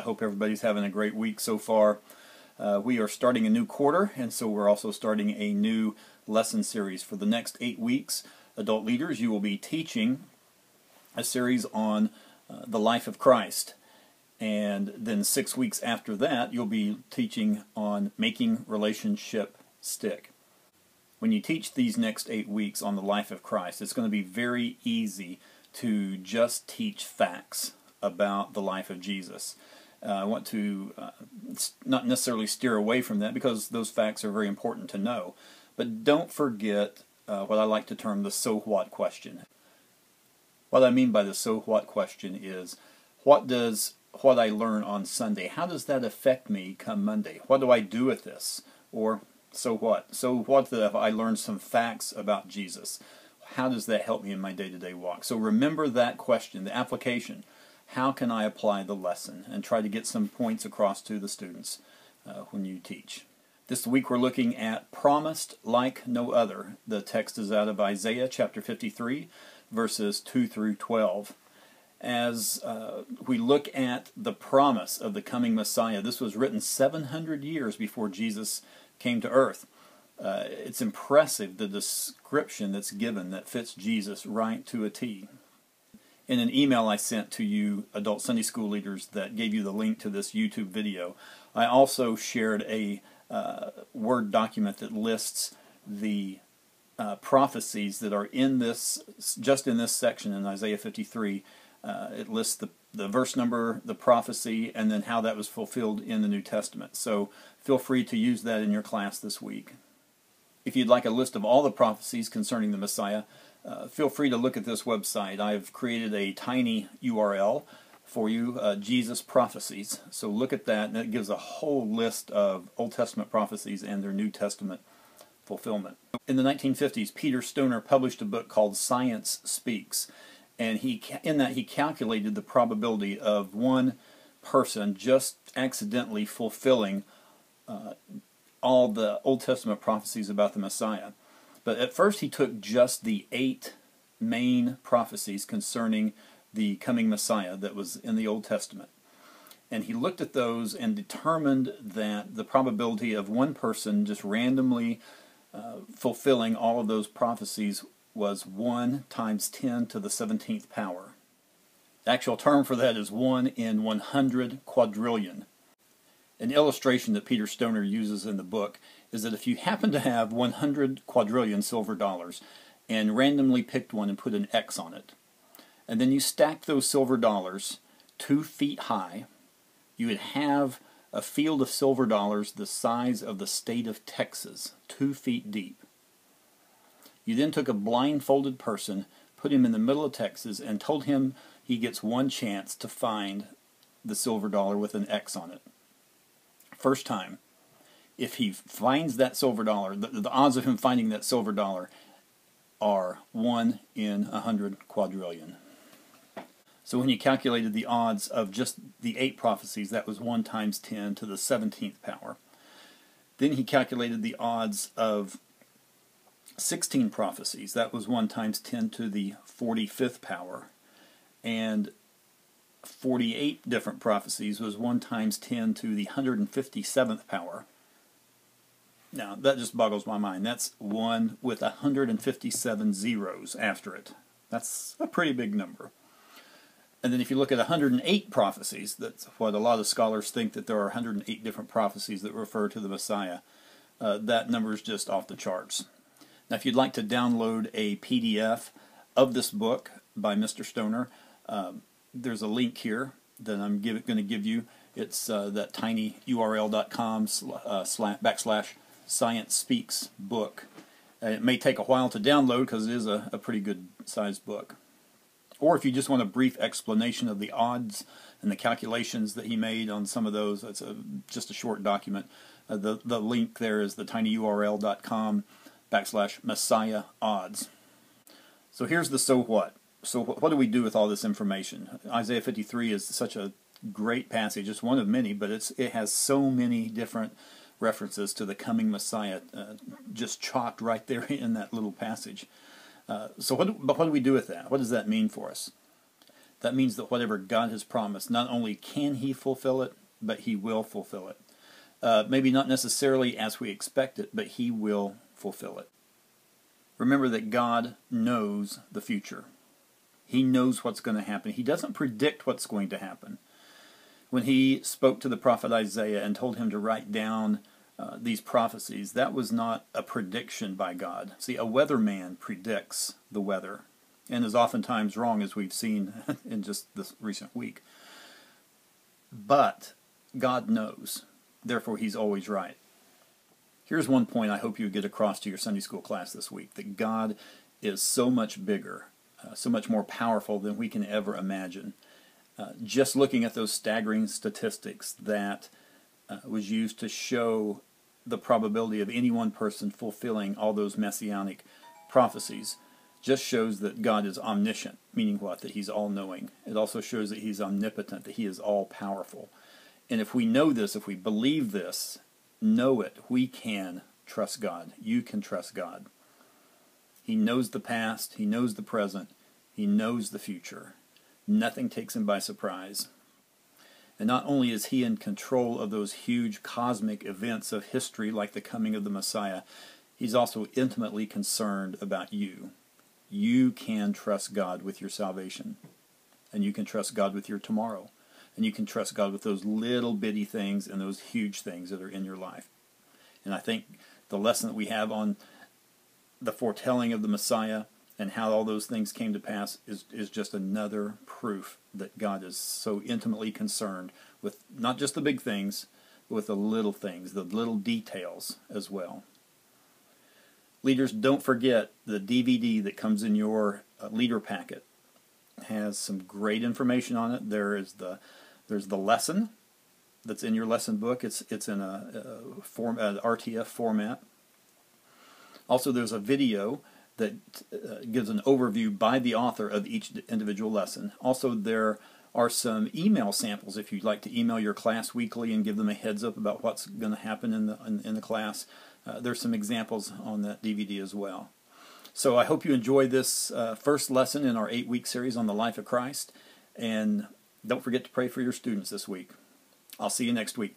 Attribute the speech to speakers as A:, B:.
A: hope everybody's having a great week so far. We are starting a new quarter, and so we're also starting a new lesson series. For the next 8 weeks, adult leaders, you will be teaching a series on the life of Christ. And then 6 weeks after that, you'll be teaching on making relationship stick. When you teach these next 8 weeks on the life of Christ, it's going to be very easy to just teach facts about the life of Jesus. I want to not necessarily steer away from that because those facts are very important to know. But don't forget what I like to term the so what question. What I mean by the so what question is, what does what I learn on Sunday, how does that affect me come Monday? What do I do with this? Or so what? So what if I learn some facts about Jesus? How does that help me in my day-to-day walk? So remember that question, the application. How can I apply the lesson? And try to get some points across to the students when you teach. This week we're looking at promised like no other. The text is out of Isaiah chapter 53, verses 2 through 12. As we look at the promise of the coming Messiah, this was written 700 years before Jesus came to earth. It's impressive the description that's given that fits Jesus right to a T. In an email I sent to you adult Sunday school leaders that gave you the link to this YouTube video, I also shared a Word document that lists the prophecies that are in this, just in this section in Isaiah 53. It lists the verse number, the prophecy, and then how that was fulfilled in the New Testament. So feel free to use that in your class this week. If you'd like a list of all the prophecies concerning the Messiah, feel free to look at this website. I've created a tiny URL for you, Jesus Prophecies. So look at that, and it gives a whole list of Old Testament prophecies and their New Testament fulfillment. In the 1950s, Peter Stoner published a book called Science Speaks. And in that he calculated the probability of one person just accidentally fulfilling all the Old Testament prophecies about the Messiah. But at first he took just the 8 main prophecies concerning the coming Messiah that was in the Old Testament. And he looked at those and determined that the probability of one person just randomly fulfilling all of those prophecies was 1 times 10 to the 17th power. The actual term for that is 1 in 100 quadrillion. An illustration that Peter Stoner uses in the book is that if you happen to have 100 quadrillion silver dollars and randomly picked one and put an X on it, and then you stacked those silver dollars 2 feet high, you would have a field of silver dollars the size of the state of Texas, 2 feet deep. You then took a blindfolded person, put him in the middle of Texas, and told him he gets one chance to find the silver dollar with an X on it. First time. If he finds that silver dollar, the odds of him finding that silver dollar are 1 in 100 quadrillion. So when he calculated the odds of just the 8 prophecies, that was 1 times 10 to the 17th power. Then he calculated the odds of 16 prophecies. That was 1 times 10 to the 45th power. And 48 different prophecies was 1 times 10 to the 157th power. Now, that just boggles my mind. That's 1 with 157 zeros after it. That's a pretty big number. And then if you look at 108 prophecies, that's what a lot of scholars think, that there are 108 different prophecies that refer to the Messiah. That number is just off the charts. Now, if you'd like to download a PDF of this book by Mr. Stoner, there's a link here that I'm going to give you. It's that tinyurl.com / Science Speaks book. It may take a while to download because it is a pretty good sized book. Or if you just want a brief explanation of the odds and the calculations that he made on some of those, it's just a short document. The link there is the tinyurl.com / Messiah odds. So here's the so what. So what do we do with all this information? Isaiah 53 is such a great passage. It's one of many, but it has so many different references to the coming Messiah just chalked right there in that little passage. So what do we do with that? What does that mean for us? That means that whatever God has promised, not only can He fulfill it, but He will fulfill it. Maybe not necessarily as we expect it, but He will fulfill it. Remember that God knows the future. He knows what's going to happen. He doesn't predict what's going to happen. When He spoke to the prophet Isaiah and told him to write down these prophecies, that was not a prediction by God. See, a weatherman predicts the weather, and is oftentimes wrong, as we've seen in just this recent week. But God knows, therefore He's always right. Here's one point I hope you get across to your Sunday school class this week, that God is so much bigger, so much more powerful than we can ever imagine. Just looking at those staggering statistics that was used to show the probability of any one person fulfilling all those messianic prophecies just shows that God is omniscient, meaning what? That He's all-knowing. It also shows that He's omnipotent, that He is all-powerful. And if we know this, if we believe this, know it, we can trust God. You can trust God. He knows the past, He knows the present, He knows the future. Nothing takes Him by surprise. And not only is He in control of those huge cosmic events of history like the coming of the Messiah, He's also intimately concerned about you. You can trust God with your salvation. And you can trust God with your tomorrow. And you can trust God with those little bitty things and those huge things that are in your life. And I think the lesson that we have on the foretelling of the Messiah and how all those things came to pass is just another proof that God is so intimately concerned with not just the big things, but with the little things, the little details as well. Leaders, don't forget the DVD that comes in your leader packet. It has some great information on it. There's the lesson that's in your lesson book. It's in an RTF format. Also, there's a video that gives an overview by the author of each individual lesson. Also, there are some email samples if you'd like to email your class weekly and give them a heads up about what's going to happen in the class. There's some examples on that DVD as well. So I hope you enjoy this first lesson in our 8-week series on the life of Christ. And don't forget to pray for your students this week. I'll see you next week.